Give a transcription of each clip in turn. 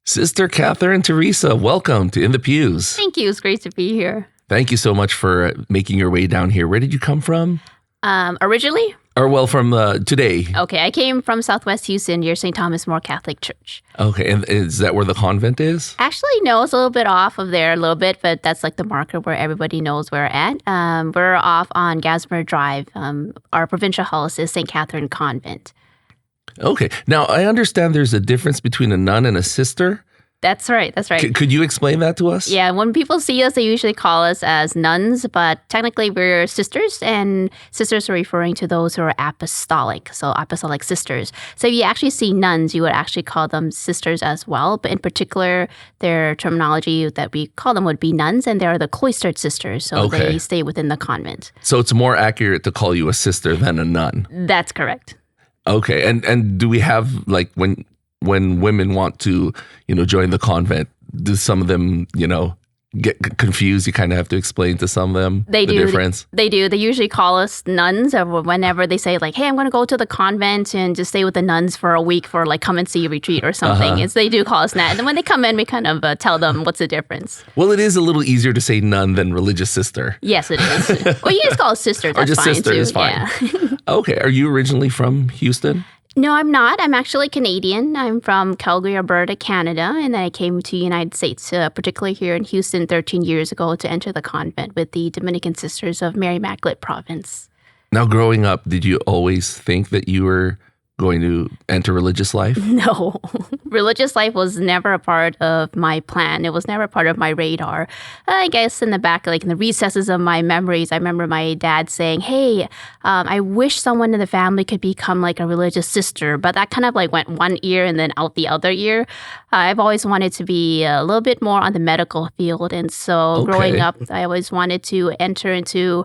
Sister Catherine Teresa, welcome to In The Pews. Thank you. It's great to be here. Thank you so much for making your way down here. Where did you come from? Originally? From today. Okay, I came from Southwest Houston near St. Thomas More Catholic Church. Okay, and is that where the convent is? Actually, no, it's a little bit off of there a little bit, but that's like the marker where everybody knows where we're at. We're off on Gasmer Drive. Our provincial house is St. Catherine Convent. Okay, now I understand there's a difference between a nun and a sister. That's right. Could you explain that to us? Yeah, when people see us, they usually call us as nuns, but technically we're sisters, and sisters are referring to those who are apostolic, so apostolic sisters. So if you actually see nuns, you would actually call them sisters as well, but in particular, their terminology that we call them would be nuns, and they're the cloistered sisters, so they stay within the convent. So it's more accurate to call you a sister than a nun? That's correct. Okay, and do we have, like, when women want to, join the convent, do some of them, get confused? You kind of have to explain to some of them the difference. They do. They usually call us nuns, or whenever they say like, hey, I'm going to go to the convent and just stay with the nuns for a week for like come and see a retreat or something. It's, they do call us that. And then when they come in, we kind of tell them what's the difference. Well, it is a little easier to say nun than religious sister. Yes, it is. Well, you just call us sisters. Or that's just fine sister too. is fine. Yeah. Okay. Are you originally from Houston? No, I'm not. I'm actually Canadian. I'm from Calgary, Alberta, Canada, and then I came to the United States, particularly here in Houston 13 years ago to enter the convent with the Dominican Sisters of Mary Immaculate Province. Now, growing up, did you always think that you were going to enter religious life? No. Religious life was never a part of my plan. It was never a part of my radar. I guess in the back, like in the recesses of my memories, I remember my dad saying, hey, I wish someone in the family could become like a religious sister. But that kind of like went one ear and then out the other ear. I've always wanted to be a little bit more on the medical field. And so growing up, I always wanted to enter into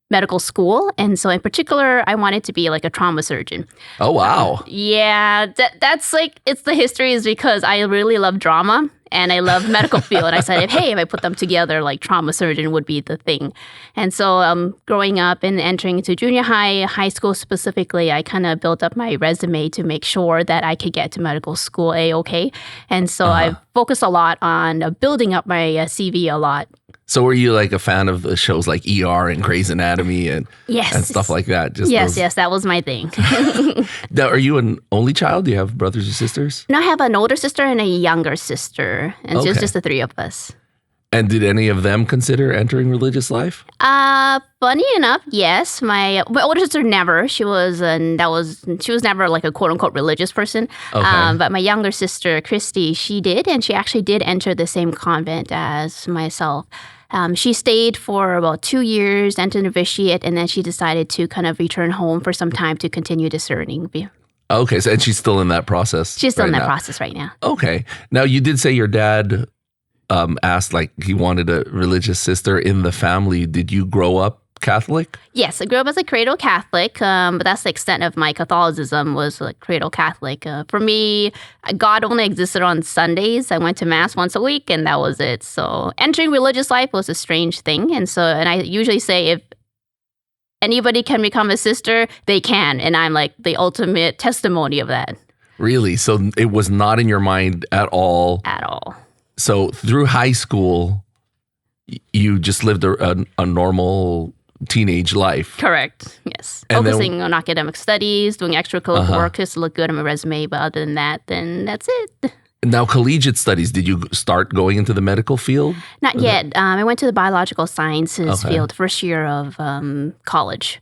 medical school. And so in particular, I wanted to be like a trauma surgeon. Oh, wow. Yeah, that's like, it's the history is because I really love drama and I love medical field. And I said, if I put them together, like trauma surgeon would be the thing. And so growing up and entering into junior high school specifically, I kind of built up my resume to make sure that I could get to medical school A-okay. And so I focused a lot on building up my CV a lot. So were you like a fan of the shows like ER and Grey's Anatomy and stuff like that? Yes, that was my thing. Now, are you an only child? Do you have brothers or sisters? No, I have an older sister and a younger sister. And it's just the three of us. And did any of them consider entering religious life? Funny enough, yes. My older sister never. She was never like a quote unquote religious person. But my younger sister, Christy, she did, and she actually did enter the same convent as myself. She stayed for about 2 years, entered novitiate, and then she decided to kind of return home for some time to continue discerning. Okay, and she's still in that process. She's still in that process right now. Okay. Now, you did say your dad asked, like, he wanted a religious sister in the family. Did you grow up Catholic? Yes, I grew up as a cradle Catholic, but that's the extent of my Catholicism was like cradle Catholic. For me, God only existed on Sundays. I went to Mass once a week, and that was it. So entering religious life was a strange thing. And I usually say if anybody can become a sister, they can. And I'm like the ultimate testimony of that. Really? So it was not in your mind at all? At all. So through high school, you just lived a normal teenage life. Correct. Yes. And focusing on academic studies, doing extracurricular work just to look good on my resume. But other than that, then that's it. Now, collegiate studies, did you start going into the medical field? Not yet. I went to the biological sciences field first year of college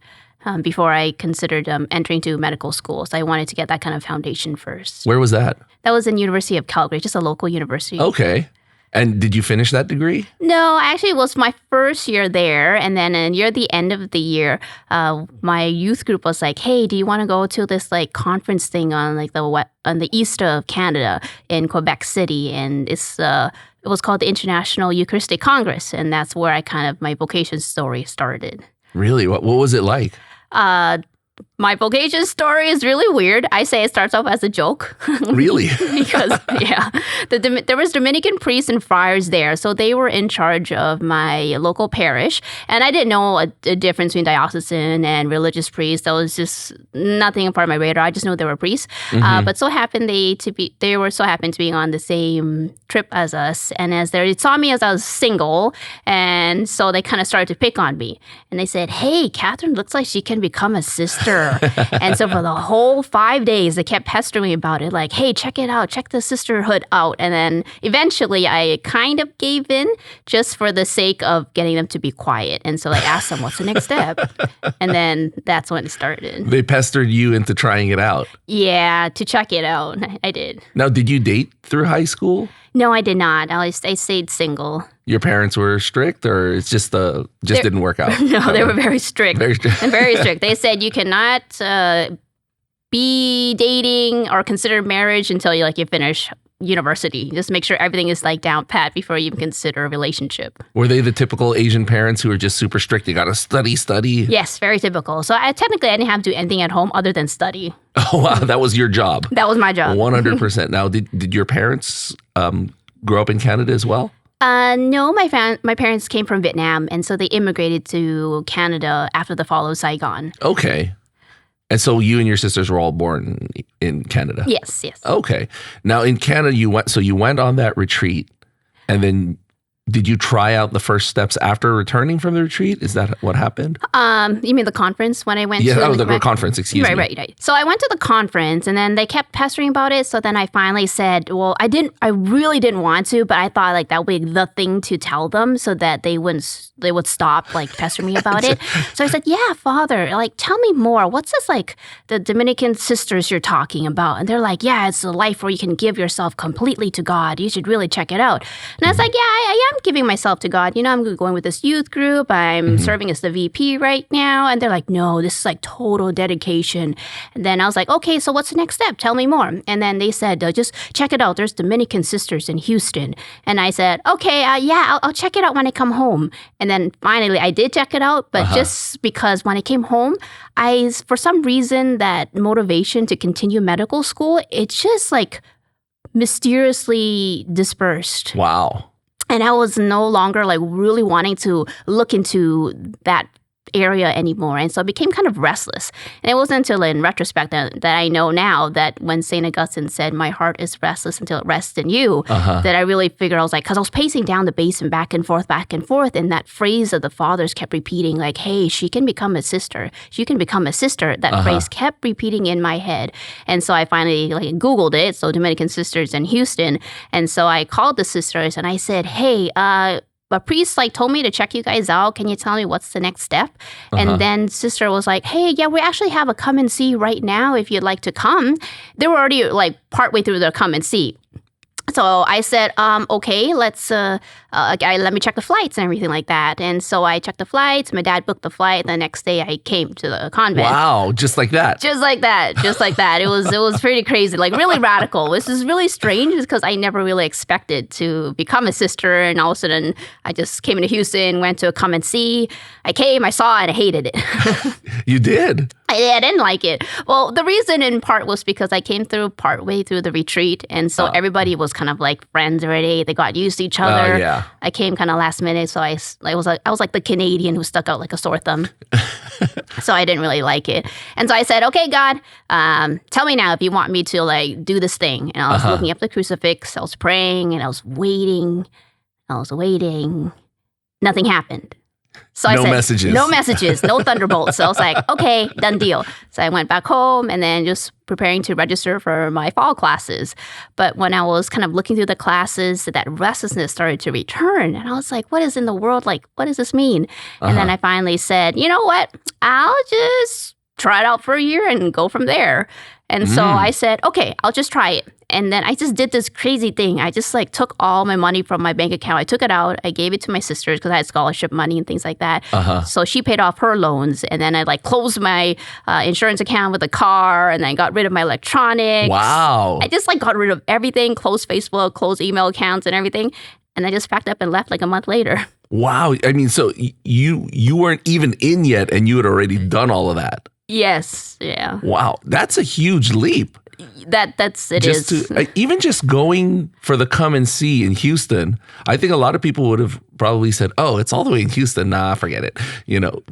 before I considered entering to medical school. So I wanted to get that kind of foundation first. Where was that? That was in University of Calgary, just a local university. Okay. And did you finish that degree? No, actually it was my first year there. And then near the end of the year, my youth group was like, hey, do you want to go to this like conference thing on like on the east of Canada in Quebec City? And it was called the International Eucharistic Congress. And that's where my vocation story started. Really? What was it like? My vocation story is really weird. I say it starts off as a joke. Really? Because, there was Dominican priests and friars there. So they were in charge of my local parish. And I didn't know a difference between diocesan and religious priests. That was just nothing a part of my radar. I just knew they were priests. But so happened they were so happened to be on the same trip as us. And they saw me as I was single. And so they kind of started to pick on me. And they said, hey, Catherine looks like she can become a sister. And so for the whole 5 days, they kept pestering me about it. Like, hey, check it out. Check the sisterhood out. And then eventually I kind of gave in just for the sake of getting them to be quiet. And so I asked them, what's the next step? And then that's when it started. They pestered you into trying it out. Yeah, to check it out. I did. Now, did you date through high school? No, I did not. I stayed single. Your parents were strict, or it's just didn't work out? No, they were very strict. Very strict. And very strict. They said you cannot be dating or consider marriage until you finish university. Just make sure everything is down pat before you even consider a relationship. Were they the typical Asian parents who are just super strict? You got to study? Yes, very typical. So technically I didn't have to do anything at home other than study. Oh, wow. That was your job. That was my job. 100%. Now, did your parents grow up in Canada as well? No, my parents came from Vietnam, and so they immigrated to Canada after the fall of Saigon. Okay. And so you and your sisters were all born in Canada? Yes. Okay. Now in Canada, you went on that retreat, and then did you try out the first steps after returning from the retreat? Is that what happened? You mean the conference when I went to? Yeah, the conference, excuse me. Right. So I went to the conference, and then they kept pestering about it. So then I finally said, well, I really didn't want to, but I thought that would be the thing to tell them so that they would stop pestering me about it. So I said, yeah, Father, tell me more. What's this the Dominican sisters you're talking about? And they're like, yeah, it's a life where you can give yourself completely to God. You should really check it out. And I was like, yeah, I am giving myself to God. I'm going with this youth group. I'm serving as the VP right now. And they're like, no, this is total dedication. And then I was like, okay, so what's the next step? Tell me more. And then they said, just check it out. There's Dominican sisters in Houston. And I said, okay, I'll check it out when I come home. And then finally I did check it out. But just because when I came home, for some reason, that motivation to continue medical school, it's just mysteriously dispersed. Wow. And I was no longer really wanting to look into that area anymore. And so I became kind of restless. And it wasn't until in retrospect that I know now that when St. Augustine said, my heart is restless until it rests in you, that I really figured, I was because I was pacing down the basement back and forth. And that phrase of the fathers kept repeating hey, she can become a sister. She can become a sister. That phrase kept repeating in my head. And so I finally Googled it. So Dominican sisters in Houston. And so I called the sisters and I said, hey, a priest told me to check you guys out. Can you tell me what's the next step? And then sister was like, hey, yeah, we actually have a come and see right now if you'd like to come. They were already partway through their come and see. So I said, okay, let me check the flights and everything like that. And so I checked the flights. My dad booked the flight. The next day I came to the convent. Wow, just like that. Just like that. It was pretty crazy, really radical. This is really strange because I never really expected to become a sister. And all of a sudden I just came into Houston, went to a come and see. I came, I saw it, and I hated it. You did? I didn't like it. Well, the reason in part was because I came partway through the retreat. And so everybody was kind of friends already. They got used to each other. Yeah. I came kind of last minute. So I was like the Canadian who stuck out like a sore thumb. So I didn't really like it. And so I said, okay, God, tell me now if you want me to do this thing. And I was looking up the crucifix. I was praying and I was waiting. Nothing happened. So I said, no messages, no thunderbolts. So I was like, okay, done deal. So I went back home and then just preparing to register for my fall classes. But when I was kind of looking through the classes, that restlessness started to return. And I was like, what is in the world? What does this mean? And then I finally said, you know what? I'll just try it out for a year and go from there. And so I said, okay, I'll just try it. And then I just did this crazy thing. I just took all my money from my bank account. I took it out. I gave it to my sisters because I had scholarship money and things like that. So she paid off her loans. And then I closed my insurance account with a car. And then I got rid of my electronics. Wow. I just got rid of everything, closed Facebook, closed email accounts and everything. And I just packed up and left a month later. Wow. I mean, so you weren't even in yet and you had already done all of that. Yes. Yeah. Wow. That's a huge leap. It is. Even just going for the come and see in Houston, I think a lot of people would have probably said, oh, it's all the way in Houston. Nah, forget it.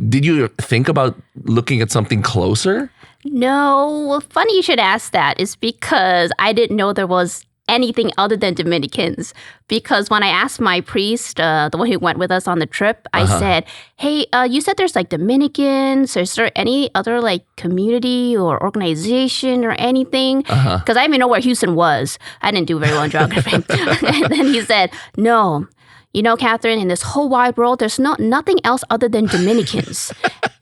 Did you think about looking at something closer? No. Well, funny you should ask that. Is because I didn't know there was anything other than Dominicans. Because when I asked my priest, the one who went with us on the trip, I said, hey, you said there's like Dominicans. Is there any other like community or organization or anything? Because I didn't even know where Houston was. I didn't do very well in geography. And then he said, no. Catherine, in this whole wide world, there's nothing else other than Dominicans.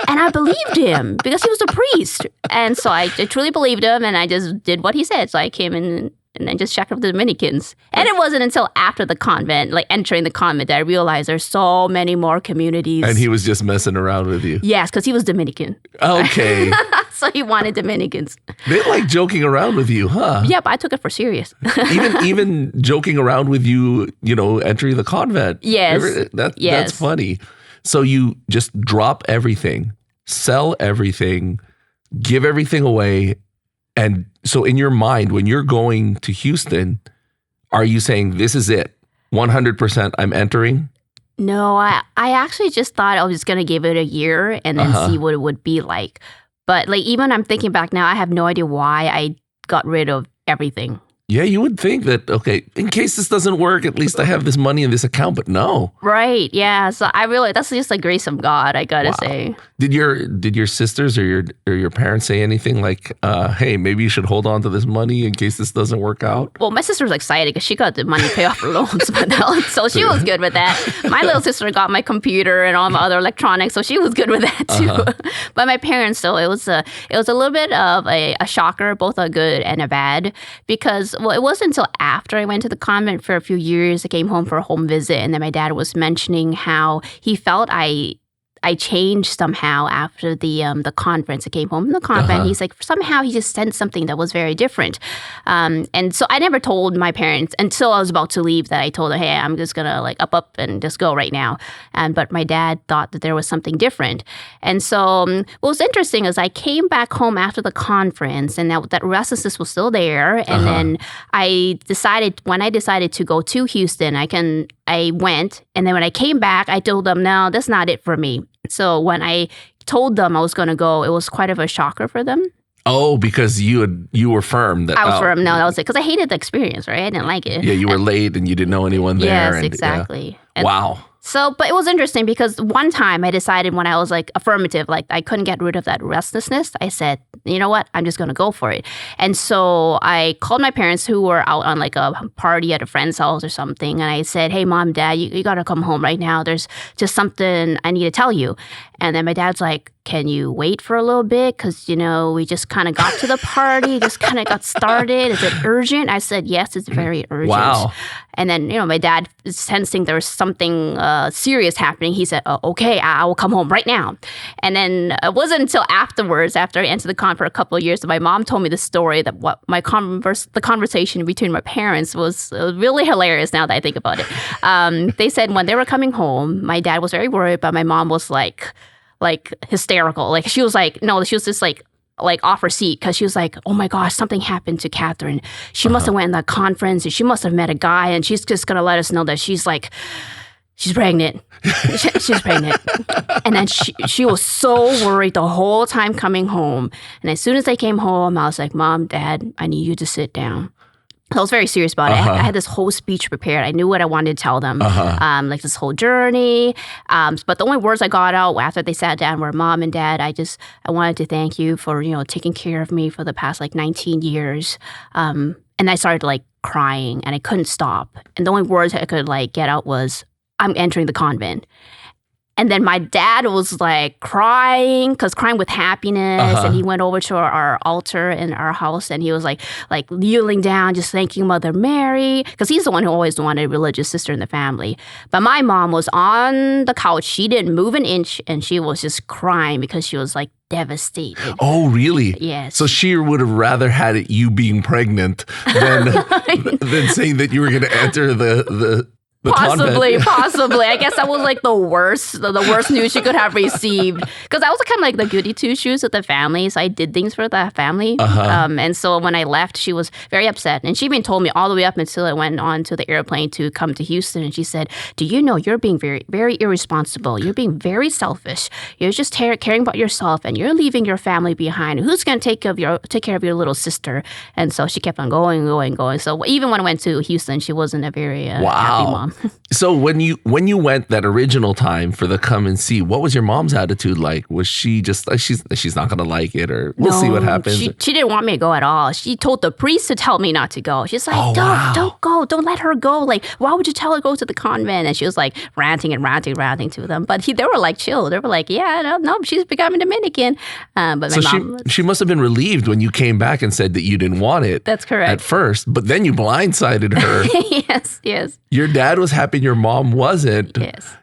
And I believed him because he was a priest. And so I truly believed him, and I just did what he said. So I came in and then just checked up the Dominicans. And it wasn't until after the convent, like entering the convent, that I realized there's so many more communities. And he was just messing around with you. Yes, because he was Dominican. Okay. So he wanted Dominicans. They like joking around with you, huh? Yeah, but I took it for serious. even joking around with you, entering the convent. Yes. That's funny. So you just drop everything, sell everything, give everything away. And so in your mind, when you're going to Houston, are you saying, this is it, 100% I'm entering? No, I actually just thought I was just going to give it a year and then see what it would be like. But like, even I'm thinking back now, I have no idea why I got rid of everything. Yeah, you would think that, okay, in case this doesn't work, at least I have this money in this account, but no. Right, yeah. So I really, that's just the grace of God, I gotta say. Did your sisters or your parents say anything like, hey, maybe you should hold on to this money in case this doesn't work out? Well, my sister was excited because she got the money to pay off her loans. So she was good with that. My little sister got my computer and all my other electronics, so she was good with that too. But my parents, though, it was a little bit of a shocker, both a good and a bad, because well, it wasn't until after I went to the convent for a few years, I came home for a home visit, and then my dad was mentioning how he felt I changed somehow after the conference. I came home from the convent. He's like, somehow he just sensed something that was very different. And so I never told my parents until I was about to leave that I told them, hey, I'm just going to like up and just go right now. But my dad thought that there was something different. And so what was interesting is I came back home after the conference, and that restlessness was still there. And then when I decided to go to Houston, I went, and then when I came back, I told them, no, that's not it for me. So when I told them I was going to go, it was quite of a shocker for them. Oh, because you were firm. I was firm. No, that was it. Because I hated the experience, right? I didn't like it. Yeah, you were late and you didn't know anyone there. Yes, exactly. Yeah. Wow. So, but it was interesting because one time I decided when I was like affirmative, like I couldn't get rid of that restlessness. I said, you know what? I'm just going to go for it. And so I called my parents who were out on like a party at a friend's house or something. And I said, hey, Mom, Dad, you got to come home right now. There's just something I need to tell you. And then my dad's like, can you wait for a little bit? Because, we just kind of got to the party, just kind of got started. Is it urgent? I said, yes, it's very urgent. Wow. And then, my dad, sensing there was something serious happening, he said, oh, okay, I will come home right now. And then it wasn't until afterwards, after I entered the con for a couple of years, that my mom told me the story that the conversation between my parents was really hilarious now that I think about it. They said when they were coming home, my dad was very worried, but my mom was like hysterical. Like she was like, no, she was just like off her seat because she was like, oh my gosh, something happened to Catherine. She must have went in that conference and she must have met a guy and she's just going to let us know that she's pregnant. She's pregnant. And then she was so worried the whole time coming home. And as soon as I came home, I was like, Mom, Dad, I need you to sit down. I was very serious about it. I had this whole speech prepared. I knew what I wanted to tell them, like this whole journey. But the only words I got out after they sat down were, Mom and Dad, I wanted to thank you for, taking care of me for the past 19 years. And I started crying and I couldn't stop. And the only words I could get out was, I'm entering the convent. And then my dad was crying with happiness. And he went over to our altar in our house and he was like kneeling down, just thanking Mother Mary. Because he's the one who always wanted a religious sister in the family. But my mom was on the couch. She didn't move an inch and she was just crying because she was devastated. Oh, really? Yes. So she would have rather had it you being pregnant than saying that you were going to enter the convent. Possibly. I guess that was like the worst news she could have received. Because I was kind of like the goody two shoes of the family, so I did things for the family. And so when I left, she was very upset, and she even told me all the way up until I went on to the airplane to come to Houston. And she said, "Do you know you're being very, very irresponsible? You're being very selfish. You're just caring about yourself, and you're leaving your family behind. Who's going to take care of your little sister?" And so she kept on going. So even when I went to Houston, she wasn't a very happy mom. So when you went that original time for the come and see, what was your mom's attitude like? Was she just like she's not going to like it, or we'll see what happens? She didn't want me to go at all. She told the priest to tell me not to go. She's like, don't go. Don't let her go. Like, why would you tell her to go to the convent? And she was like ranting to them. But they were like chill. They were like, yeah, no, she's becoming Dominican. But my mom she must have been relieved when you came back and said that you didn't want it. That's correct. At first, but then you blindsided her. Yes. Your dad was happy, your mom wasn't. Yes.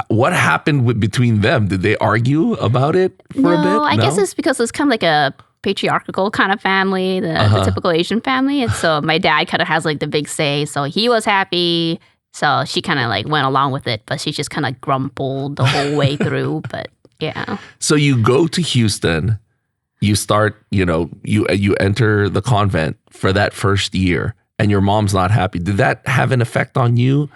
What happened between them? Did they argue about it for a bit? I guess it's because it's kind of like a patriarchal kind of family, the typical Asian family. And so my dad kind of has like the big say. So he was happy. So she kind of like went along with it, but she just kind of grumbled the whole way through. But yeah. So you go to Houston, you start, you enter the convent for that first year, and your mom's not happy. Did that have an effect on you?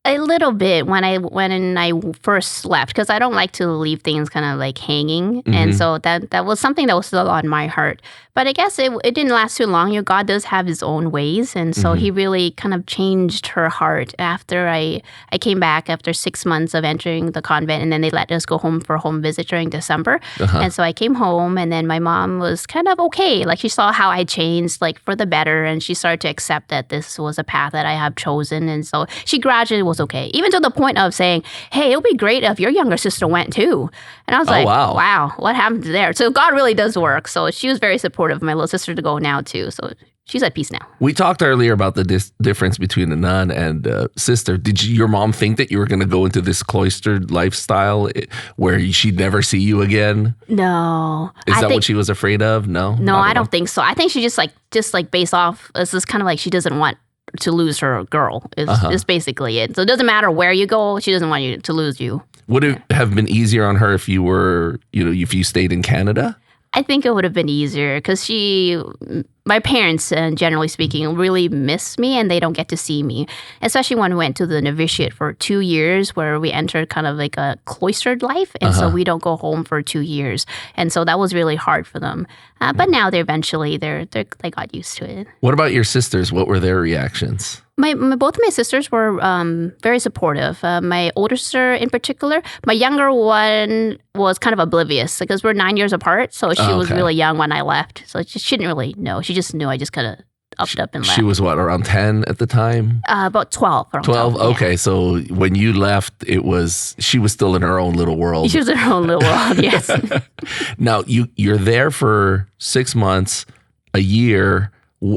A little bit when I first left, because I don't like to leave things kind of like hanging. And so that was something that was still on my heart. But I guess it didn't last too long. God does have his own ways. And so he really kind of changed her heart after I came back after 6 months of entering the convent. And then they let us go home for a home visit during December. And so I came home, and then my mom was kind of okay. Like, she saw how I changed, like, for the better. And she started to accept that this was a path that I have chosen. And so she gradually was okay. Even to the point of saying, hey, it would be great if your younger sister went too. And I was wow, what happened there? So God really does work. So she was very supportive of my little sister to go now too. So she's at peace now. We talked earlier about the difference between a nun and a sister. Did your mom think that you were going to go into this cloistered lifestyle where she'd never see you again? No. Is that what she was afraid of? No? No, I don't think so. I think she just based off, it's just kind of like she doesn't want to lose her girl is basically it. So it doesn't matter where you go, she doesn't want you to lose you. Would it have been easier on her if you were, if you stayed in Canada? I think it would have been easier because my parents, generally speaking, really miss me, and they don't get to see me. Especially when we went to the novitiate for 2 years, where we entered kind of like a cloistered life, and so we don't go home for 2 years, and so that was really hard for them. But now they got used to it. What about your sisters? What were their reactions? Both of my sisters were very supportive. My older sister in particular. My younger one was kind of oblivious because we're 9 years apart. So she was really young when I left. So she didn't really know. She just knew I just kind of upped up and left. She was what, around 10 at the time? About 12. 12? Okay. Yeah. So when you left, she was still in her own little world. She was in her own little world, yes. Now, you're there for 6 months, a year.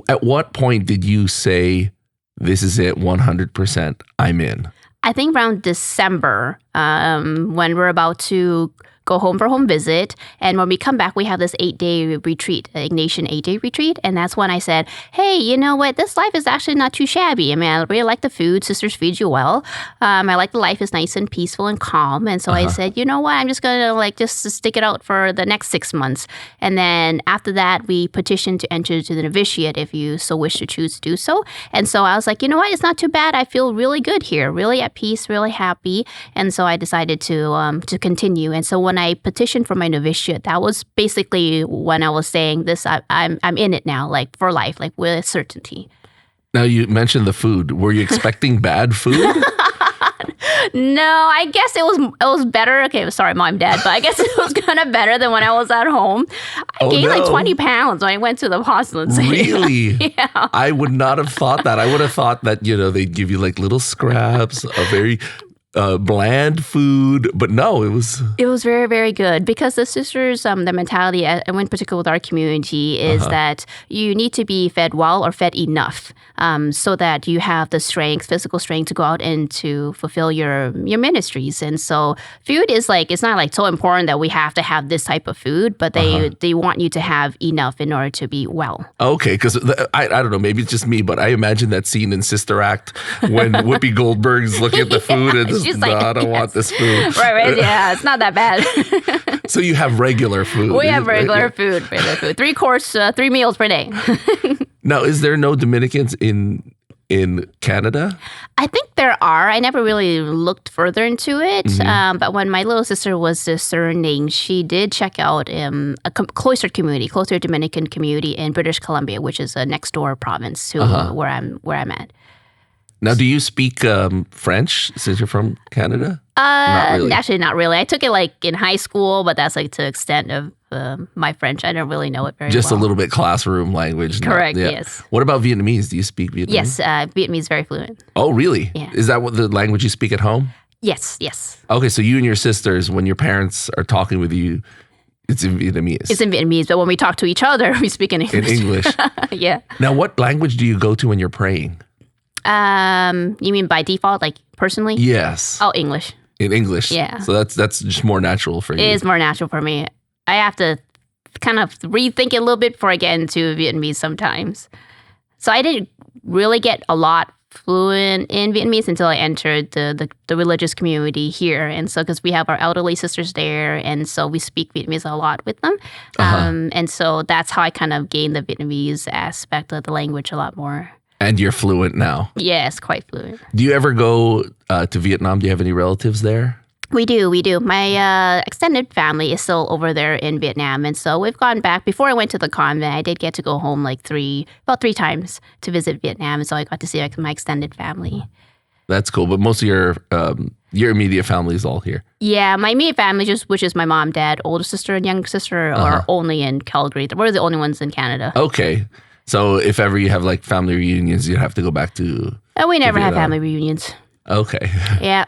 At what point did you say, this is it, 100%, I'm in? I think around December, when we're about to go home for home visit. And when we come back, we have this 8-day retreat, Ignatian 8-day retreat. And that's when I said, hey, you know what? This life is actually not too shabby. I mean, I really like the food. Sisters feed you well. I like the life is nice and peaceful and calm. And so I said, you know what? I'm just going to just stick it out for the next 6 months. And then after that, we petitioned to enter to the novitiate if you so wish to choose to do so. And so I was like, you know what? It's not too bad. I feel really good here, really at peace, really happy. And so I decided to continue. And so when I petitioned for my novitiate, that was basically when I was saying this, I'm in it now, like for life, like with certainty. Now you mentioned the food. Were you expecting bad food? No, I guess it was better. Okay, sorry, Mom, Dad, but I guess it was kind of better than when I was at home. I gained like 20 pounds when I went to the apostolate. Really? Yeah. I would not have thought that. I would have thought that, they'd give you like little scraps, bland food, but no, it was very, very good because the sisters, the mentality, and in particular with our community, is that you need to be fed well or fed enough, so that you have the strength, physical strength, to go out and to fulfill your ministries. And so food is like, it's not like so important that we have to have this type of food, but they want you to have enough in order to be well. Okay, because I don't know, maybe it's just me, but I imagine that scene in Sister Act when Whoopi Goldberg's looking at the food and just, she's like, I don't want this food. Right, yeah, it's not that bad. So you have regular food. We have regular food. 3 meals per day. Now, is there no Dominicans in Canada? I think there are. I never really looked further into it. But when my little sister was discerning, she did check out a cloistered Dominican community in British Columbia, which is a next door province to where I'm at. Now, do you speak French since you're from Canada? Not really. Actually, not really. I took it like in high school, but that's like to the extent of my French. I don't really know it very well. Just a little bit classroom language. Correct, yes. What about Vietnamese? Do you speak Vietnamese? Yes, Vietnamese very fluent. Oh, really? Yeah. Is that what the language you speak at home? Yes. Okay, so you and your sisters, when your parents are talking with you, it's in Vietnamese. It's in Vietnamese, but when we talk to each other, we speak in English. In English. Yeah. Now, what language do you go to when you're praying? You mean by default, like personally? Yes. Oh, English. In English. Yeah. So that's just more natural for you. It is more natural for me. I have to kind of rethink it a little bit before I get into Vietnamese sometimes. So I didn't really get a lot fluent in Vietnamese until I entered the religious community here. And so because we have our elderly sisters there, and so we speak Vietnamese a lot with them. And so that's how I kind of gained the Vietnamese aspect of the language a lot more. And you're fluent now. Yes, quite fluent. Do you ever go to Vietnam? Do you have any relatives there? We do. My extended family is still over there in Vietnam. And so we've gone back. Before I went to the convent, I did get to go home about three times to visit Vietnam. And so I got to see my extended family. That's cool. But most of your immediate family is all here. Yeah, my immediate family, which is my mom, dad, older sister, and younger sister, are only in Calgary. We're the only ones in Canada. Okay. So if ever you have like family reunions, you'd have to go back to... we never have family reunions. Okay. Yeah.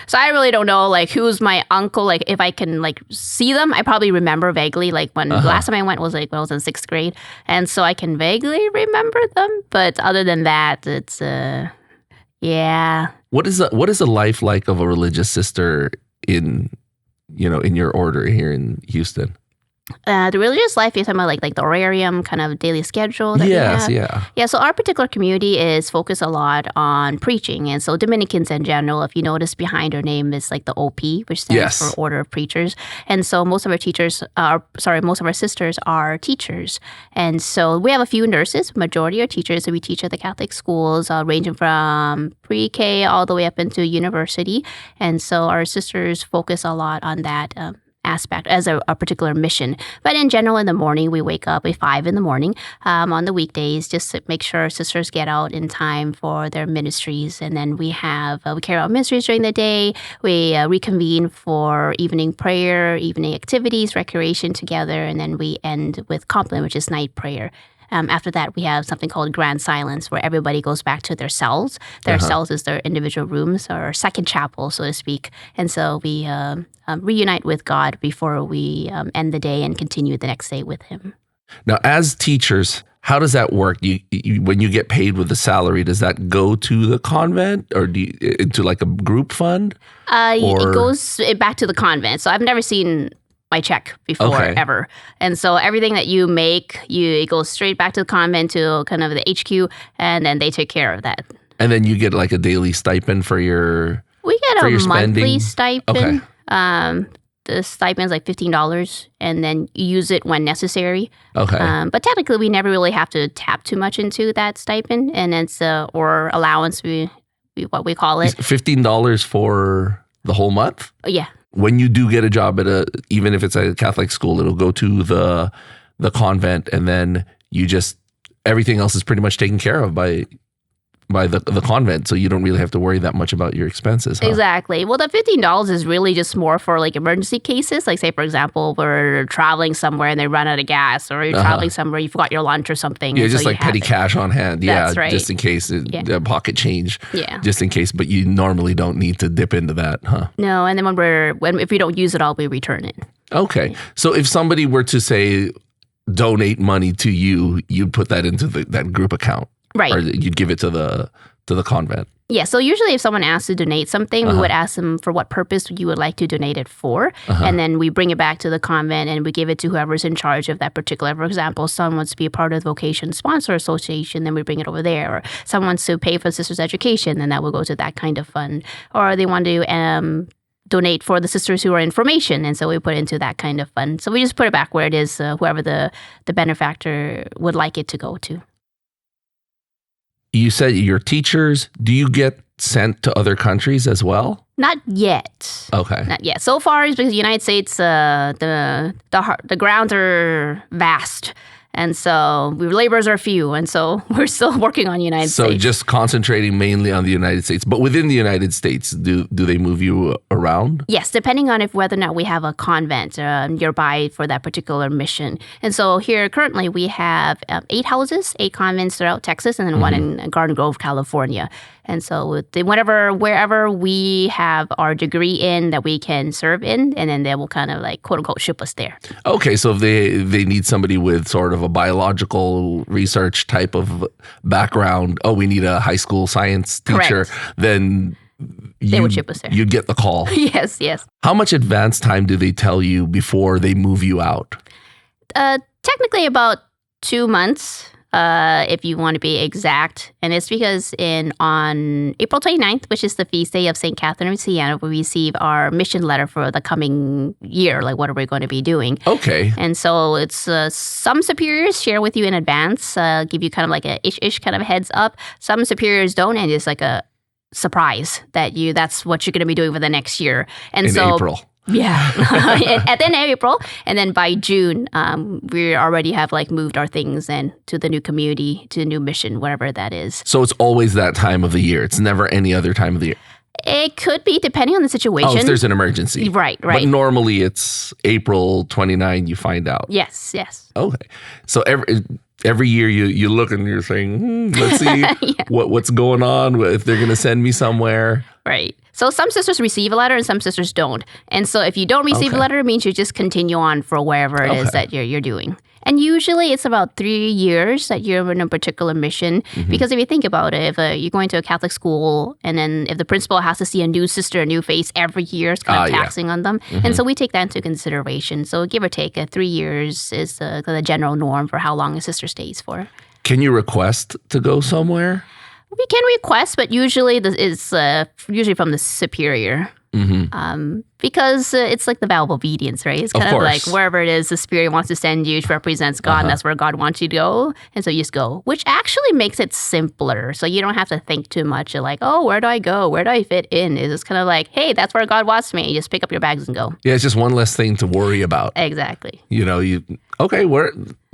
So I really don't know like who's my uncle. Like if I can like see them, I probably remember vaguely. Like when the last time I went was like when I was in 6th grade. And so I can vaguely remember them. But other than that, it's yeah. What is a life like of a religious sister in your order here in Houston? The religious life, you're talking about like the horarium kind of daily schedule that we have? Yeah, so our particular community is focused a lot on preaching. And so Dominicans in general, if you notice behind our name is like the OP, which stands for Order of Preachers. And so most of our sisters are teachers. And so we have a few nurses, majority are teachers. So we teach at the Catholic schools, ranging from pre-K all the way up into university. And so our sisters focus a lot on that aspect as a particular mission. But in general, in the morning, we wake up at 5 in the morning on the weekdays just to make sure sisters get out in time for their ministries. And then we carry out ministries during the day. We reconvene for evening prayer, evening activities, recreation together. And then we end with compline, which is night prayer. After that, we have something called grand silence, where everybody goes back to their cells. Their cells is their individual rooms, or second chapel, so to speak. And so we reunite with God before we end the day and continue the next day with Him. Now, as teachers, how does that work? When you get paid with a salary, does that go to the convent or into like a group fund? It goes back to the convent. So I've never seen my check before ever. And so everything that you make, it goes straight back to the convent to kind of the HQ, and then they take care of that. And then you get like a daily stipend for your We get a monthly spending? stipend. The stipend is like $15, and then you use it when necessary. Okay. But technically, we never really have to tap too much into that stipend, and it's or allowance, what we call it. $15 for the whole month? Yeah. When you do get a job at even if it's a Catholic school, it'll go to the convent, and then everything else is pretty much taken care of by by the convent, so you don't really have to worry that much about your expenses. Huh? Exactly. Well, the $15 is really just more for like emergency cases. Like, say, for example, we're traveling somewhere and they run out of gas, or you're traveling somewhere, you forgot your lunch or something. Yeah, just like petty cash on hand. That's right. Just in case, pocket change. Yeah. Just in case, but you normally don't need to dip into that, huh? No, and then if we don't use it all, we return it. Okay. So if somebody were to say donate money to you, you'd put that into that group account. Right. Or you'd give it to the convent. Yeah, so usually if someone asks to donate something, we would ask them for what purpose you would like to donate it for. And then we bring it back to the convent and we give it to whoever's in charge of that particular. For example, someone wants to be a part of the Vocation Sponsor Association, then we bring it over there. Or someone wants to pay for the sisters' education, then that will go to that kind of fund. Or they want to donate for the sisters who are in formation, and so we put it into that kind of fund. So we just put it back where it is, whoever the benefactor would like it to go to. You said you're teachers. Do you get sent to other countries as well? Not yet. Okay. Not yet. So far, it's because the United States, the grounds are vast. And so laborers are few, and so we're still working on the United States. So just concentrating mainly on the United States. But within the United States, do they move you around? Yes, depending on whether or not we have a convent nearby for that particular mission. And so here currently we have 8 convents throughout Texas, and then one in Garden Grove, California. And so wherever we have our degree in that we can serve in, and then they will kind of like, quote unquote, ship us there. Okay, so if they need somebody with sort of a biological research type of background, we need a high school science teacher, Correct. Then they would ship us there. You'd get the call. Yes. How much advance time do they tell you before they move you out? Technically about 2 months. If you want to be exact. And it's because on April 29th, which is the feast day of St. Catherine Teresa Bui, we receive our mission letter for the coming year, like what are we going to be doing. Okay. And so it's some superiors share with you in advance, give you kind of like a ish kind of heads up. Some superiors don't, and it's like a surprise that's what you're going to be doing for the next year. And in April. Yeah, at the end of April, and then by June, we already have like moved our things and to the new community, to the new mission, whatever that is. So it's always that time of the year. It's never any other time of the year. It could be depending on the situation. If there's an emergency. Right. But normally it's April 29, you find out. Yes. Okay. So every year you look and you're saying, let's see what's going on, if they're going to send me somewhere. Right. So some sisters receive a letter and some sisters don't. And so if you don't receive a letter, it means you just continue on for wherever it is that you're doing. And usually it's about 3 years that you're in a particular mission. Because if you think about it, if you're going to a Catholic school, and then if the principal has to see a new sister, a new face every year, it's kind of taxing on them. And so we take that into consideration. So give or take, 3 years is the general norm for how long a sister stays for. Can you request to go somewhere? We can request, but usually it's usually from the superior. Because it's like the vow of obedience, right? It's kind of like wherever it is the Spirit wants to send you, which represents God, and that's where God wants you to go. And so you just go, which actually makes it simpler. So you don't have to think too much. You're like, where do I go? Where do I fit in? It's just kind of like, hey, that's where God wants me. You just pick up your bags and go. Yeah, it's just one less thing to worry about. Exactly.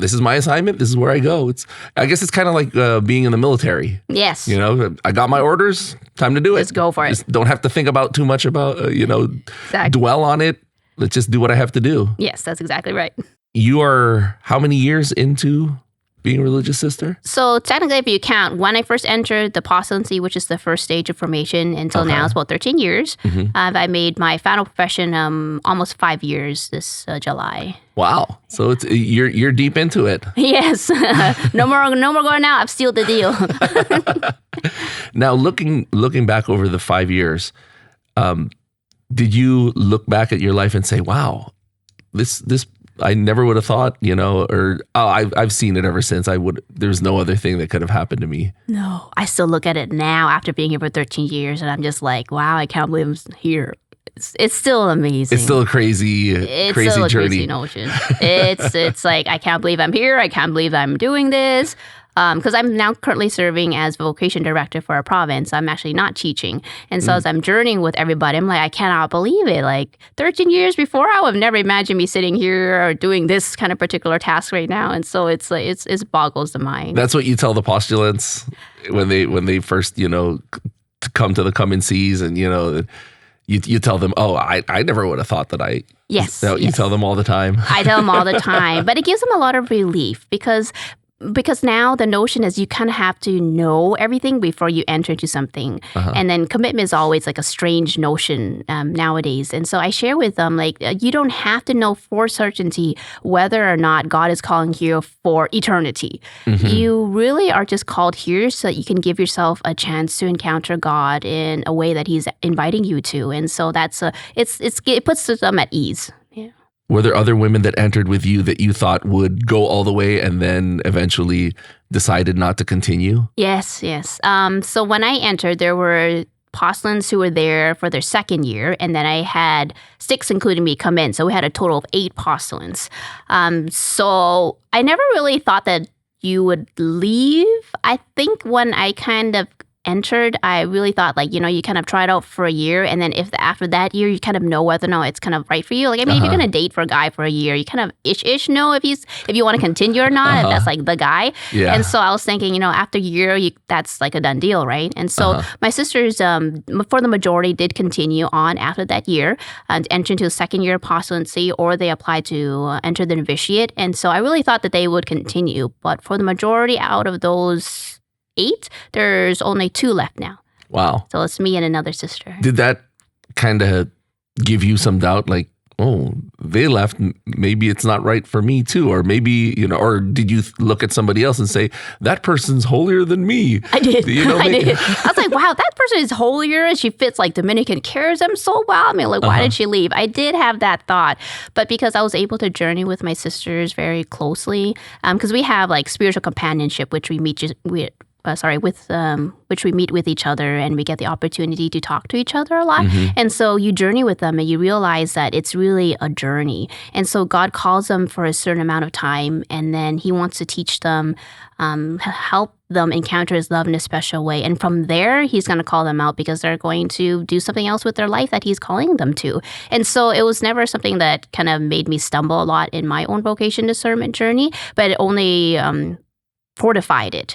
This is my assignment. This is where I go. I guess it's kind of like being in the military. Yes. I got my orders. Time to do it. Let's go for it. Just don't have to think about too much about, exactly. Dwell on it. Let's just do what I have to do. Yes, that's exactly right. You are how many years into being a religious sister? So technically, if you count, when I first entered the apostolency, which is the first stage of formation, until now, it's about 13 years. I made my final profession almost 5 years this July. Wow! So you're deep into it. Yes. No more going out. I've sealed the deal. Now, looking back over the 5 years, did you look back at your life and say, "Wow, this I never would have thought," or I've seen it ever since. There's no other thing that could have happened to me. No, I still look at it now after being here for 13 years, and I'm just like, wow, I can't believe I'm here. It's still amazing. It's still a crazy still a journey. Crazy notion. It's like, I can't believe I'm here. I can't believe I'm doing this. because I'm now currently serving as vocation director for a province. I'm actually not teaching. And so as I'm journeying with everybody, I'm like, I cannot believe it. Like 13 years before, I would have never imagined me sitting here or doing this kind of particular task right now. And so it boggles the mind. That's what you tell the postulants when they first, come to the come-and-sees, and, you tell them, oh, I never would have thought that I... Yes. You tell them all the time? I tell them all the time. But it gives them a lot of relief because now the notion is you kind of have to know everything before you enter into something. And then commitment is always like a strange notion nowadays. And so I share with them, like, you don't have to know for certainty whether or not God is calling you for eternity. You really are just called here so that you can give yourself a chance to encounter God in a way that He's inviting you to. And so it puts them at ease. Were there other women that entered with you that you thought would go all the way and then eventually decided not to continue? Yes. So when I entered, there were postulants who were there for their second year, and then I had 6, including me, come in. So we had a total of 8 postulants. So I never really thought that you would leave. I think when I kind of entered, I really thought, like, you kind of try it out for a year, and then if after that year you kind of know whether or not it's kind of right for you. Like, I mean, if you're gonna date for a guy for a year, you kind of ish know if you want to continue or not. If that's like the guy. Yeah. And so I was thinking, after a year, that's like a done deal, right? And so my sisters, for the majority, did continue on after that year and enter into a second year apostolancy, or they applied to enter the novitiate. And so I really thought that they would continue, but for the majority out of those 8, there's only 2 left now. Wow. So it's me and another sister. Did that kind of give you some doubt? Like, oh, they left. Maybe it's not right for me too. Or maybe, or did you look at somebody else and say, that person's holier than me? I did. I did. I was like, wow, that person is holier, and she fits like Dominican charism so well. I mean, like, why did she leave? I did have that thought. But because I was able to journey with my sisters very closely, because we have like spiritual companionship, which we meet which we meet with each other, and we get the opportunity to talk to each other a lot. And so you journey with them, and you realize that it's really a journey. And so God calls them for a certain amount of time, and then He wants to teach them, help them encounter His love in a special way. And from there, He's going to call them out because they're going to do something else with their life that He's calling them to. And so it was never something that kind of made me stumble a lot in my own vocation discernment journey, but it only fortified it.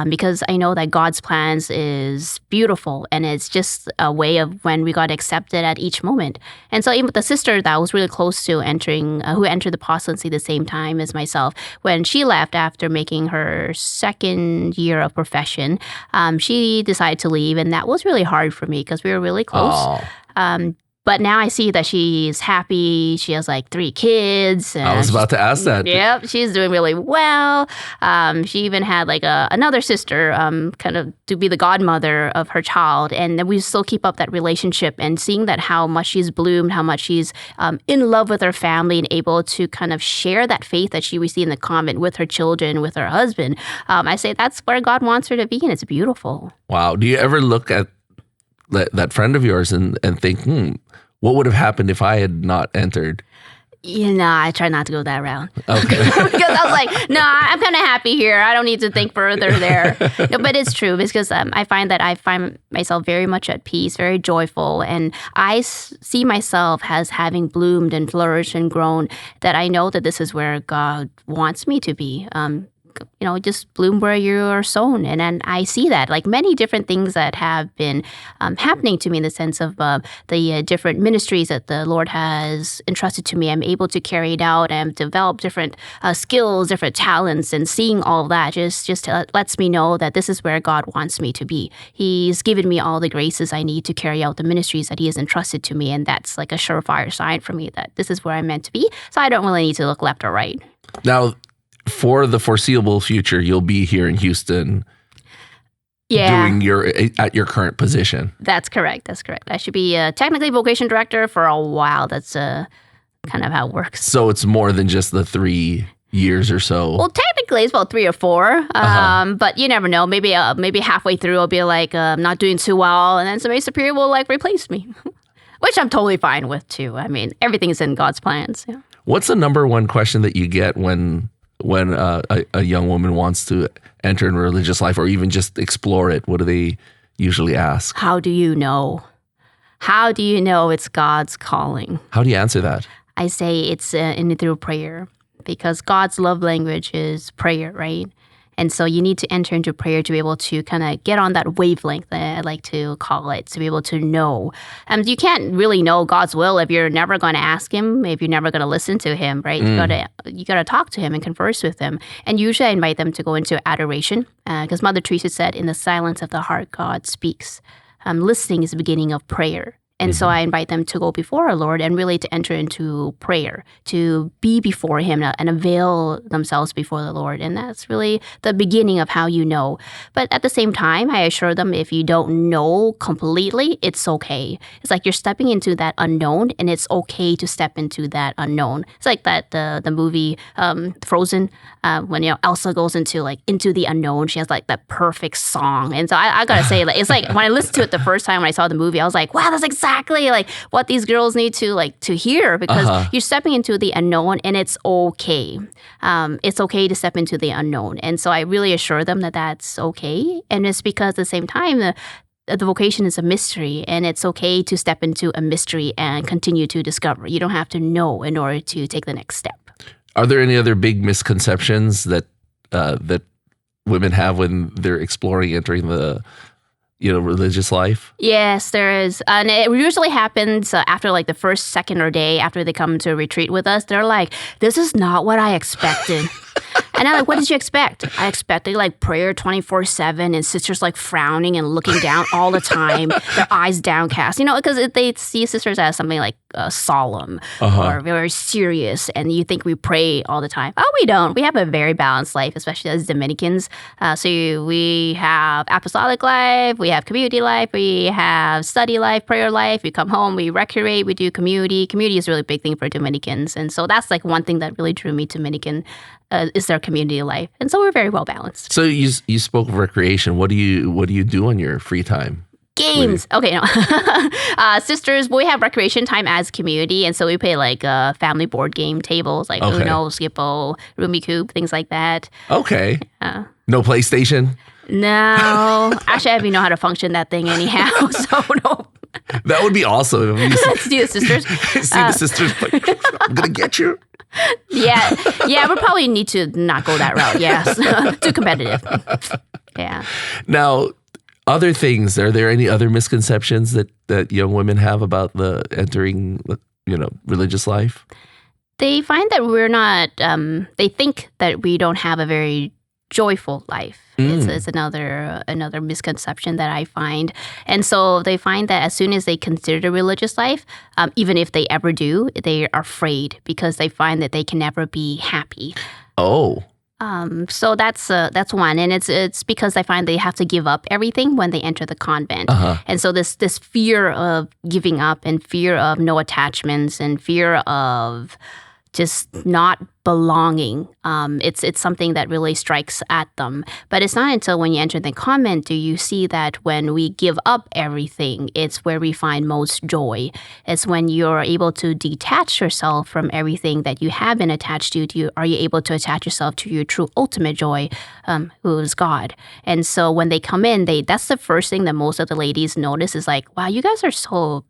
Because I know that God's plans is beautiful, and it's just a way of when we got accepted at each moment. And so even with the sister that was really close to entering, who entered the apostolancy the same time as myself, when she left after making her second year of profession, she decided to leave, and that was really hard for me because we were really close. But now I see that she's happy. She has like 3 kids. I was about to ask that. Yep, she's doing really well. She even had like another sister kind of to be the godmother of her child. And then we still keep up that relationship, and seeing that how much she's bloomed, how much she's in love with her family and able to kind of share that faith that she received in the convent with her children, with her husband. I say that's where God wants her to be, and it's beautiful. Wow. Do you ever look at that friend of yours and think, what would have happened if I had not entered? I try not to go that route. Okay. Because I was like, no, I'm kind of happy here. I don't need to think further there. No, but it's true because I find that I find myself very much at peace, very joyful. And I see myself as having bloomed and flourished and grown, that I know that this is where God wants me to be. Just bloom where you are sown. And then I see that, like many different things that have been happening to me in the sense of the different ministries that the Lord has entrusted to me. I'm able to carry it out and develop different skills, different talents, and seeing all of that just lets me know that this is where God wants me to be. He's given me all the graces I need to carry out the ministries that He has entrusted to me. And that's like a surefire sign for me that this is where I'm meant to be. So I don't really need to look left or right. Now, for the foreseeable future, you'll be here in Houston doing at your current position. That's correct. I should be technically vocation director for a while. That's kind of how it works. So it's more than just the 3 years or so. Well, technically it's about 3 or 4. But you never know. Maybe halfway through I'll be like, not doing too well, and then somebody superior will like replace me, which I'm totally fine with too. I mean, everything is in God's plans. Yeah. What's the number one question that you get when when a young woman wants to enter in religious life or even just explore it? What do they usually ask? How do you know? How do you know it's God's calling? How do you answer that? I say it's through prayer, because God's love language is prayer, right? And so you need to enter into prayer to be able to kind of get on that wavelength, I like to call it, to be able to know. You can't really know God's will if you're never going to ask him, if you're never going to listen to him, right? You gotta talk to him and converse with him. And usually I invite them to go into adoration, because Mother Teresa said, in the silence of the heart, God speaks. Listening is the beginning of prayer. And so I invite them to go before our Lord and really to enter into prayer, to be before him and avail themselves before the Lord. And that's really the beginning of how you know. But at the same time, I assure them, if you don't know completely, it's okay. It's like you're stepping into that unknown, and it's okay to step into that unknown. It's like that the movie Frozen, when Elsa goes into the unknown. She has like that perfect song. And so I gotta say, it's like when I listened to it the first time when I saw the movie, I was like, wow, that's exactly like what these girls need to hear, because you're stepping into the unknown, and it's okay. It's okay to step into the unknown. And so I really assure them that that's okay. And it's because at the same time, the vocation is a mystery, and it's okay to step into a mystery and continue to discover. You don't have to know in order to take the next step. Are there any other big misconceptions that women have when they're exploring entering the religious life? Yes, there is. And it usually happens after like the first, second, or day after they come to a retreat with us. They're like, this is not what I expected. And I'm like, what did you expect? I expected like prayer 24/7 and sisters like frowning and looking down all the time, their eyes downcast, because they see sisters as something like solemn or very serious, and you think we pray all the time. Oh, we don't. We have a very balanced life, especially as Dominicans. So we have apostolic life, we have community life, we have study life, prayer life. We come home, we recreate, we do community. Community is a really big thing for Dominicans, and so that's like one thing that really drew me to Dominican. Is their community life, and so we're very well balanced. So you spoke of recreation. What do you do on your free time? Games. Okay, no. Sisters, we have recreation time as community, and so we play like family board game tables, like Uno, Skippo, Rummikub, things like that. Okay. No PlayStation? No. Actually, I don't even know how to function that thing anyhow, so no. That would be awesome. Let's do the sisters. See the sisters like, I'm going to get you. Yeah, we probably need to not go that route. Yes, too competitive. Yeah. Now, other things. Are there any other misconceptions that young women have about the entering, religious life? They find that we're not. They think that we don't have a very joyful life. It's another misconception that I find. And so they find that as soon as they consider the religious life, even if they ever do, they are afraid because they find that they can never be happy. Oh. So that's one, and it's because they find they have to give up everything when they enter the convent, and so this fear of giving up and fear of no attachments and fear of just not belonging. It's something that really strikes at them. But it's not until when you enter the convent do you see that when we give up everything, it's where we find most joy. It's when you're able to detach yourself from everything that you have been attached to. Are you able to attach yourself to your true ultimate joy, who is God? And so when they come in, that's the first thing that most of the ladies notice is like, wow, you guys are so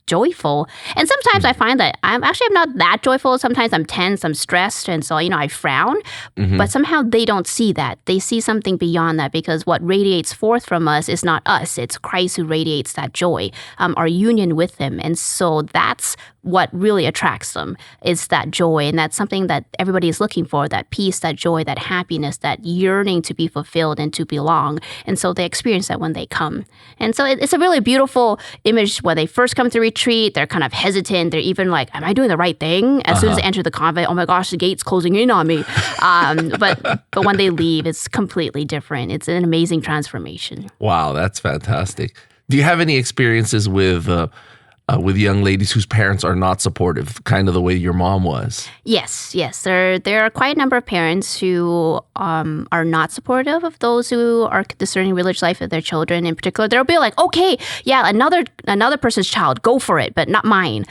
joyful. And sometimes I find that I'm not that joyful. Sometimes I'm tense, I'm stressed, and so I frown. But somehow they don't see that. They see something beyond that, because what radiates forth from us is not us. It's Christ who radiates that joy, our union with him. And so that's what really attracts them, is that joy. And that's something that everybody is looking for, that peace, that joy, that happiness, that yearning to be fulfilled and to belong. And so they experience that when they come. And so it's a really beautiful image when they first come to retreat. They're kind of hesitant. They're even like, am I doing the right thing? As soon as they enter the convent, oh my gosh, the gate's closing in on me. But when they leave, it's completely different. It's an amazing transformation. Wow, that's fantastic. Do you have any experiences with with young ladies whose parents are not supportive, kind of the way your mom was? Yes. There are quite a number of parents who are not supportive of those who are discerning religious life of their children. In particular, they'll be like, okay, yeah, another person's child, go for it, but not mine.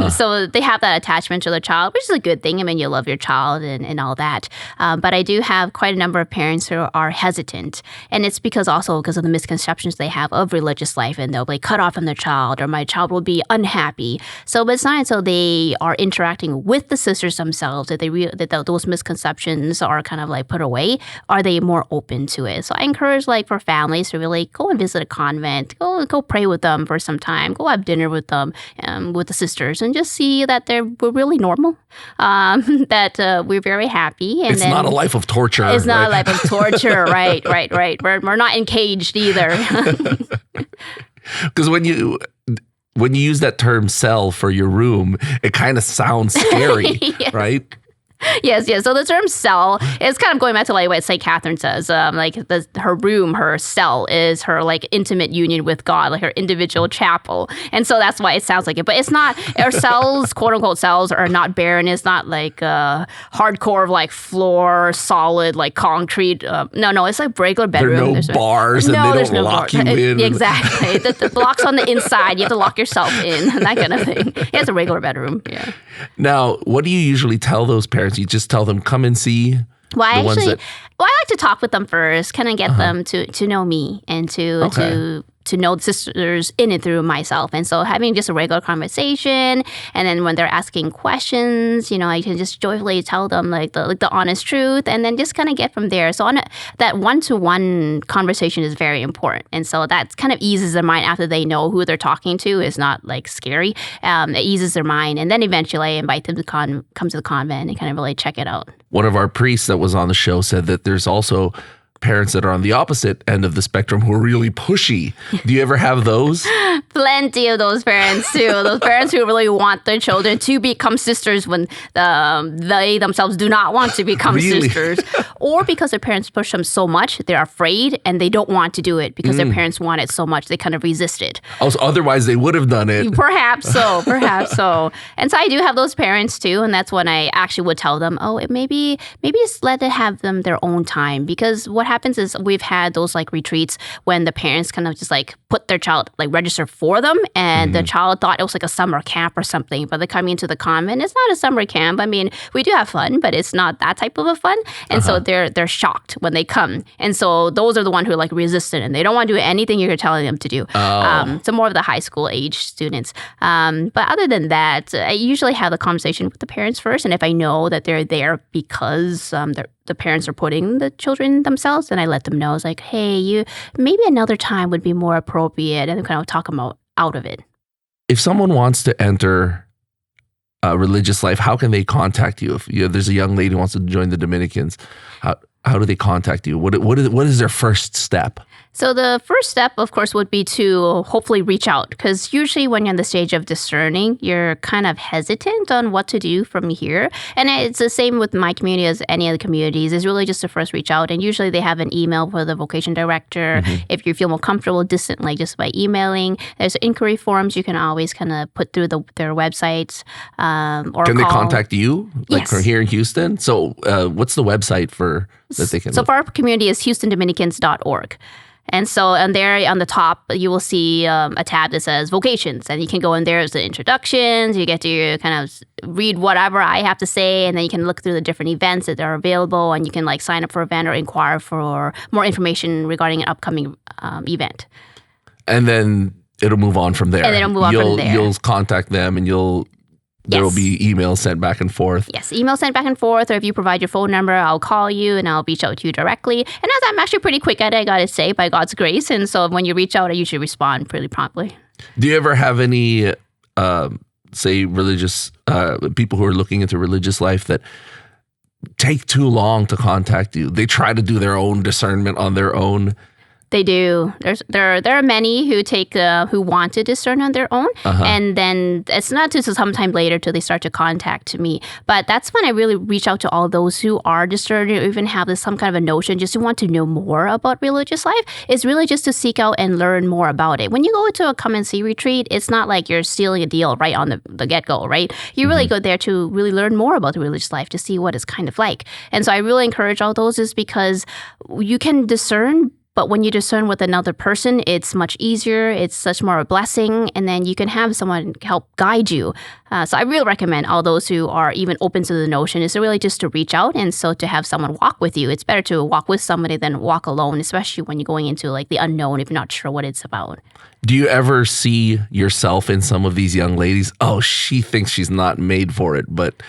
So they have that attachment to their child, which is a good thing. I mean, you love your child and all that. But I do have quite a number of parents who are hesitant. And it's because of the misconceptions they have of religious life, and they'll be cut off from their child, or my child will be unhappy. So, but it's not until they are interacting with the sisters themselves that those misconceptions are kind of like put away, are they more open to it. So I encourage for families to really go and visit a convent, go pray with them for some time, go have dinner with them, with the sisters, and just see that we're really normal, that we're very happy. And it's not a life of torture. It's not a life of torture, right. We're not encaged either. Because when you use that term cell for your room, it kind of sounds scary, yes. Right? Yes. So the term cell is kind of going back to what St. Catherine says. Her room, her cell is her intimate union with God, her individual chapel. And so that's why it sounds like it. But it's not, our cells, quote unquote cells, are not barren. It's not hardcore floor, solid, concrete. No, it's regular bedroom. There's no bars and they don't lock you in. Exactly. the lock's on the inside. You have to lock yourself in, that kind of thing. It's a regular bedroom. Yeah. Now, what do you usually tell those parents? You just tell them, come and see. Well, I like to talk with them first, kind of get them to know me and to know the sisters in and through myself. And so having just a regular conversation, and then when they're asking questions, I can just joyfully tell them the honest truth, and then just kind of get from there. So that one-to-one conversation is very important. And so that kind of eases their mind after they know who they're talking to. Is not scary. It eases their mind. And then eventually I invite them to come to the convent and kind of really check it out. One of our priests that was on the show said that there's also parents that are on the opposite end of the spectrum who are really pushy. Do you ever have those? Plenty of those parents too. Those parents who really want their children to become sisters when they themselves do not want to become sisters. Or because their parents push them so much, they're afraid and they don't want to do it because their parents want it so much, they kind of resist it. Oh, so otherwise they would have done it. Perhaps so. And so I do have those parents too, and that's when I actually would tell them, maybe just let it have them their own time. Because what happens is we've had those retreats when the parents kind of just put their child register for them, and the child thought it was a summer camp or something, but they're coming into the convent. It's not a summer camp. I mean, we do have fun, but it's not that type of a fun. And so they're shocked when they come. And so those are the ones who are resistant, and they don't want to do anything you're telling them to do. So more of the high school age students. But other than that, I usually have the conversation with the parents first. And if I know that they're there because the parents are putting the children themselves, then I let them know. It's hey, maybe another time would be more appropriate, and kind of talk them out of it. If someone wants to enter religious life, how can they contact you? If there's a young lady who wants to join the Dominicans, how do they contact you? What is their first step? So the first step, of course, would be to hopefully reach out, because usually when you're in the stage of discerning, you're kind of hesitant on what to do from here. And it's the same with my community as any other communities. It's really just to first reach out. And usually they have an email for the vocation director. If you feel more comfortable distantly just by emailing, there's inquiry forms you can always kind of put through their websites or Can call. They contact you? Yes. From here in Houston? So what's the website that they can... So for our community is HoustonDominicans.org. And so on there, on the top, you will see a tab that says vocations. And you can go in there as the introductions. You get to kind of read whatever I have to say. And then you can look through the different events that are available. And you can sign up for an event or inquire for more information regarding an upcoming event. And then it'll move on from there. You'll contact them, and there will be emails sent back and forth. Yes, email sent back and forth. Or if you provide your phone number, I'll call you and I'll reach out to you directly. And as I'm actually pretty quick at it, I got to say, by God's grace. And so when you reach out, I usually respond pretty promptly. Do you ever have any, say, religious people who are looking into religious life that take too long to contact you? They try to do their own discernment on their own. They do. There are many who take who want to discern on their own, and then it's not until sometime later till they start to contact me. But that's when I really reach out to all those who are discerning or even have some kind of a notion just to want to know more about religious life. It's really just to seek out and learn more about it. When you go to a come and see retreat, it's not like you're stealing a deal right on the get go, right? You really go there to really learn more about the religious life to see what it's kind of like. And so I really encourage all those is because you can discern. But when you discern with another person, it's much easier. It's such more a blessing. And then you can have someone help guide you. So I really recommend all those who are even open to the notion is really just to reach out. And so to have someone walk with you. It's better to walk with somebody than walk alone, especially when you're going into like the unknown if you're not sure what it's about. Do you ever see yourself in some of these young ladies? Oh, she thinks she's not made for it, but,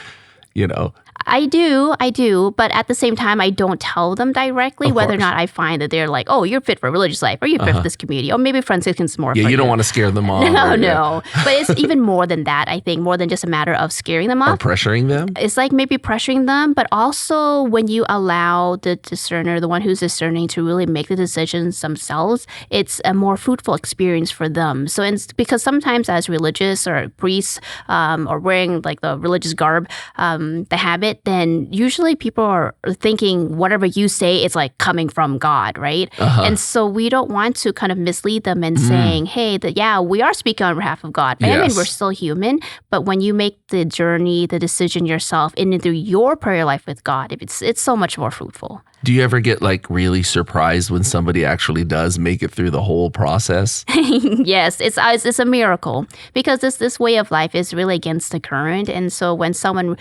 you know. I do. But at the same time, I don't tell them directly whether or not I find that they're like, oh, you're fit for religious life or you're fit for this community. Or maybe Franciscan's more for you don't want to scare them off. No. But it's even more than that, I think, more than just a matter of scaring them off. Or pressuring them? It's like maybe pressuring them, but also when you allow the discerner, the one who's discerning, to really make the decisions themselves, it's a more fruitful experience for them. So because sometimes as religious or priests or wearing like the religious garb, the habit, then usually people are thinking whatever you say is like coming from God, right? And so we don't want to kind of mislead them in saying, hey, we are speaking on behalf of God. But I mean, we're still human. But when you make the journey, the decision yourself in and through your prayer life with God, it's so much more fruitful. Do you ever get like really surprised when somebody actually does make it through the whole process? Yes, it's a miracle because this way of life is really against the current. And so when someone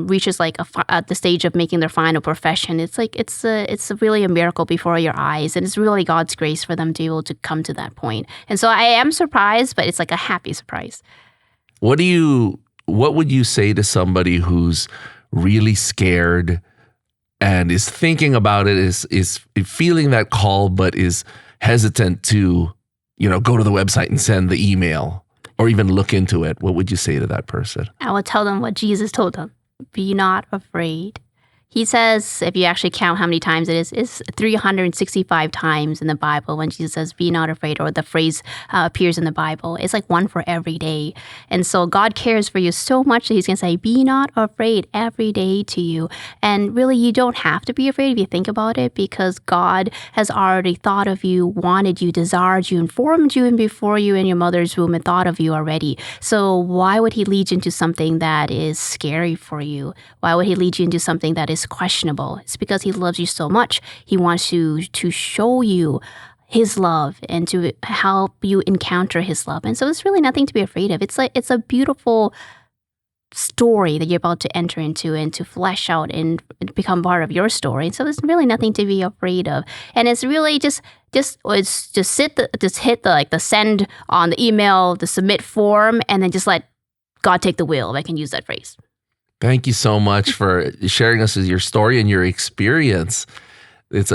reaches like the stage of making their final profession, it's really a miracle before your eyes, and it's really God's grace for them to be able to come to that point. And so I am surprised, but it's like a happy surprise. What would you say to somebody who's really scared and is thinking about it, is feeling that call, but is hesitant to, go to the website and send the email or even look into it? What would you say to that person? I will tell them what Jesus told them. Be not afraid. He says, if you actually count how many times it is, it's 365 times in the Bible when Jesus says, be not afraid, or the phrase appears in the Bible. It's like one for every day. And so God cares for you so much that he's going to say, be not afraid every day to you. And really, you don't have to be afraid if you think about it, because God has already thought of you, wanted you, desired you, informed you, and before you in your mother's womb and thought of you already. So why would he lead you into something that is scary for you? Why would he lead you into something that is questionable? It's because he loves you so much. He wants you to show you his love and to help you encounter his love. And so it's really nothing to be afraid of. It's a beautiful story that you're about to enter into and to flesh out and become part of your story. So there's really nothing to be afraid of. And it's really just hit the send on the email, the submit form, and then just let God take the wheel, if I can use that phrase. Thank you so much for sharing us your story and your experience. It's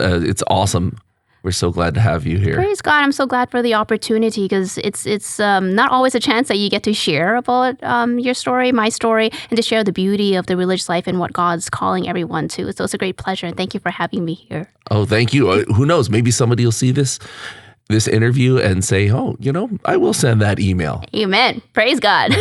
awesome. We're so glad to have you here. Praise God. I'm so glad for the opportunity, because it's not always a chance that you get to share about your story, my story, and to share the beauty of the religious life and what God's calling everyone to. So it's a great pleasure, and thank you for having me here. Oh, thank you. Who knows? Maybe somebody will see this interview and say, oh, I will send that email. Amen. Praise God.